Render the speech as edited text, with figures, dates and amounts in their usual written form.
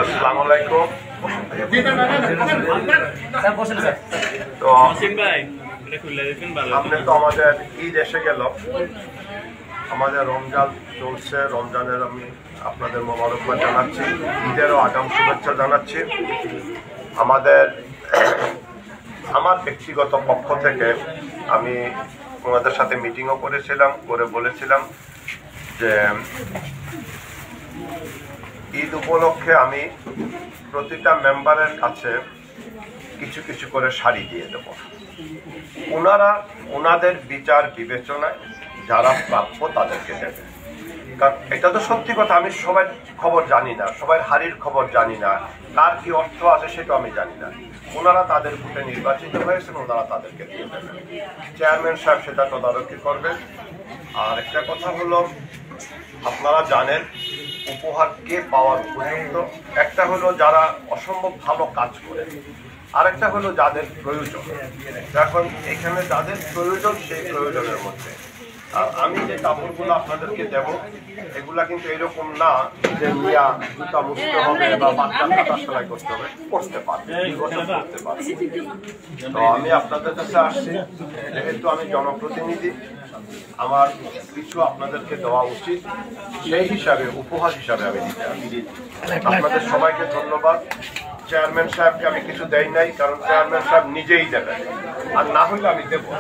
আসসালামু আলাইকুম। তো আপনি তো আমাদের ঈদ এসে গেল, আমাদের রমজান চলছে। রমজানের আমি আপনাদের মোবারকবাদ জানাচ্ছি, ঈদেরও আগাম শুভেচ্ছা জানাচ্ছি। আমার ব্যক্তিগত পক্ষ থেকে আমি তোমাদের সাথে মিটিংও করেছিলাম, করে বলেছিলাম যে ঈদ উপলক্ষে আমি প্রতিটা মেম্বারের কাছে কিছু কিছু করে শাড়ি দিয়ে দেব। ওনাদের বিচার বিবেচনায় যারা প্রাপ্য তাদেরকে দেবে। কারণ এটা তো সত্যি কথা, আমি সবার খবর জানি না, সবার হাড়ির খবর জানি না, কার কি অর্থ আছে সেটা আমি জানি না। ওনারা তাদের ভোটে নির্বাচিত হয়েছেন, ওনারা তাদেরকে দিয়ে দেবেন। চেয়ারম্যান সাহেব সেটা তদারকি করবেন। আর একটা কথা হলো, আপনারা জানেন উপহার কে পাওয়ার উপযুক্ত। একটা হলো যারা অসম্ভব ভালো কাজ করে, আরেকটা হলো যাদের প্রয়োজন। এখন এখানে যাদের প্রয়োজন সেই প্রয়োজনের মধ্যে আমি যে কাপড়গুলো আপনাদেরকে দেব, এগুলা কিন্তু এরকম না যে মিয়া জুতা মুছতে হবে বা বাচ্চা কাটা সেলাই করতে হবে, করতে পারবে, করতে পারবে। তো আমি আপনাদের কাছে আসছি, যেহেতু আমি জনপ্রতিনিধি, আমার কিছু আপনাদেরকে দেওয়া উচিত, সেই হিসাবে উপহার হিসাবে আমি দিচ্ছি। আপনাদের সবাইকে ধন্যবাদ। চেয়ারম্যান সাহেবকে আমি কিছু দেই নাই, কারণ চেয়ারম্যান সাহেব নিজেই দেবেন, আর না হলে আমি দেবো।